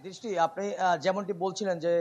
দৃষ্টি আপনি যেমনটি বলছিলেন যে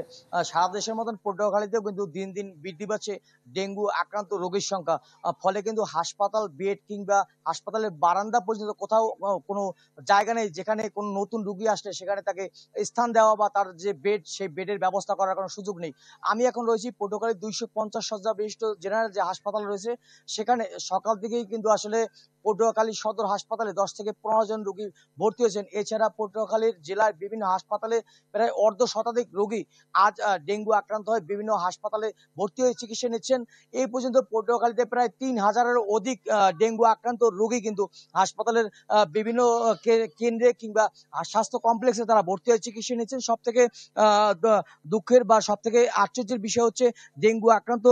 সারা দেশের মতন পটুয়াখালীতেও কিন্তু দিন দিন বৃদ্ধি পাচ্ছে ডেঙ্গু আক্রান্ত রোগীর সংখ্যা। ফলে কিন্তু হাসপাতাল বেড কিংবা হাসপাতালের বারান্দা পর্যন্ত কোথাও কোনো জায়গা নেই যেখানে কোনো নতুন রোগী আসলে সেখানে তাকে স্থান দেওয়া বা তার যে বেড সেই বেডের ব্যবস্থা করার কোনো সুযোগ নেই। আমি এখন রয়েছি পটুয়াখালী 250 শয্যা বিশিষ্ট জেনারেল যে হাসপাতাল রয়েছে সেখানে। সকাল থেকেই কিন্তু আসলে পটুয়াখালী সদর হাসপাতালে 10 থেকে 15 জন রোগী ভর্তি হয়েছেন। এছাড়া পটুয়াখালীর জেলার বিভিন্ন হাসপাতালে প্রায় অর্ধ শতাধিক রোগী আজ ডেঙ্গু আক্রান্ত হয়ে বিভিন্ন হাসপাতালে ভর্তি হয়ে চিকিৎসা নিচ্ছেন। এই পর্যন্ত পটুয়াখালীতে প্রায় 3000-এরও অধিক ডেঙ্গু আক্রান্ত রোগী কিন্তু হাসপাতালের বিভিন্ন কেন্দ্রে কিংবা স্বাস্থ্য কমপ্লেক্সে তারা ভর্তি হয়ে চিকিৎসা নিচ্ছেন। সব থেকে দুঃখের বা সব থেকে আশ্চর্যের বিষয় হচ্ছে ডেঙ্গু আক্রান্ত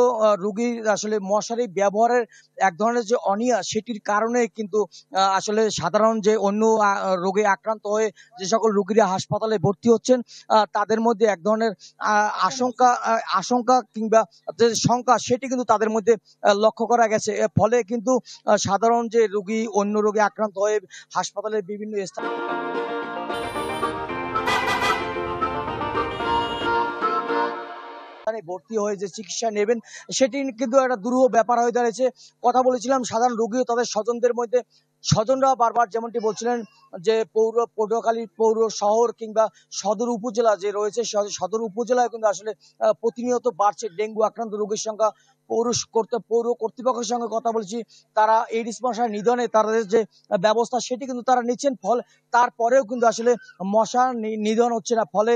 রোগীর আসলে মশারি ব্যবহারের এক ধরনের যে অনীহা সেটির কারণে কিন্তু আসলে সাধারণ যে অন্য রোগে আক্রান্ত হয়ে যে সকল রোগীরা হাসপাতালে ভর্তি হচ্ছেন তাদের মধ্যে এক ধরনের আশঙ্কা কিংবা যে শঙ্কা সেটি কিন্তু তাদের মধ্যে লক্ষ্য করা গেছে। ফলে কিন্তু সাধারণ যে রোগী অন্য রোগে আক্রান্ত হয়ে হাসপাতালের বিভিন্ন স্থান ভর্তি হয়ে যে চিকিৎসা নেবেন সেটি কিন্তু একটা দুরূহ ব্যাপার হয়ে দাঁড়িয়েছে। কথা বলেছিলাম সাধারণ রোগী ও তাদের স্বজনদের মধ্যে, স্বজনরা বারবার যেমনটি বলছিলেন যে পটুয়াখালী পৌর শহর কিংবা সদর উপজেলা যে রয়েছে সদর উপজেলায় কিন্তু আসলে প্রতিনিয়ত বাড়ছে ডেঙ্গু আক্রান্ত রোগীর সংখ্যা। পৌর কর্তৃপক্ষের সঙ্গে কথা বলছি, তারা এইডস মশা নিধনে তাদের যে ব্যবস্থা সেটি কিন্তু তারা নিচ্ছেন। ফলে তারপরেও কিন্তু আসলে মশা নিধন হচ্ছে না। ফলে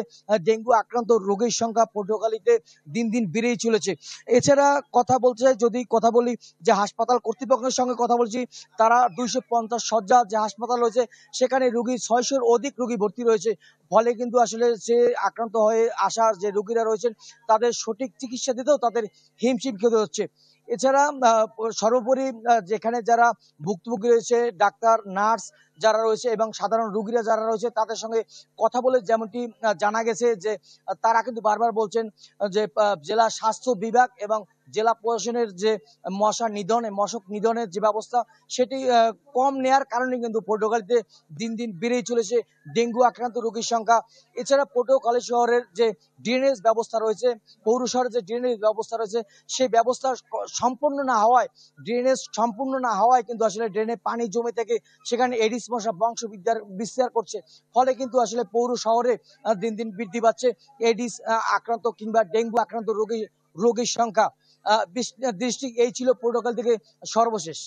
ডেঙ্গু আক্রান্ত রোগীর সংখ্যা পটুয়াখালীতে দিন দিন বেড়েই চলেছে। এছাড়া যদি কথা বলি যে হাসপাতাল কর্তৃপক্ষের সঙ্গে কথা বলছি, তারা 250 শয্যা যে হাসপাতাল রয়েছে সেখানে রোগী 600-এর অধিক রোগী ভর্তি রয়েছে। ফলে কিন্তু আসলে যে আক্রান্ত হয়ে আসা যে রোগীরা রয়েছেন তাদের সঠিক চিকিৎসা দিতেও তাদের হিমশিম খেতে হচ্ছে। এছাড়া সর্বোপরি যেখানে যারা ভুক্তভোগী রয়েছে, ডাক্তার নার্স যারা রয়েছে এবং সাধারণ রোগীরা যারা রয়েছে তাদের সঙ্গে কথা বলে যেমনটি জানা গেছে যে তারা কিন্তু বারবার বলছেন যে জেলা স্বাস্থ্য বিভাগ এবং জেলা প্রশাসনের যে মশক নিধনের যে ব্যবস্থা সেটি কম নেয়ার কারণে কিন্তু পটুয়াখালীতে দিন দিন বেড়েই চলেছে ডেঙ্গু আক্রান্ত রোগীর সংখ্যা। এছাড়া পটুয়াখালী শহরের যে ড্রেনেজ ব্যবস্থা রয়েছে, পৌর শহরের যে ড্রেনেজ ব্যবস্থা রয়েছে সেই ব্যবস্থা সম্পূর্ণ না হওয়ায় কিন্তু আসলে ড্রেনে পানি জমে থেকে সেখানে এডিস মশা বংশ বিস্তার করছে। ফলে কিন্তু আসলে পৌর শহরে দিন দিন বৃদ্ধি পাচ্ছে এডিস আক্রান্ত কিংবা ডেঙ্গু আক্রান্ত রোগীর সংখ্যা। দৃষ্টি এই ছিল পটুয়াখালী থেকে সর্বশেষ।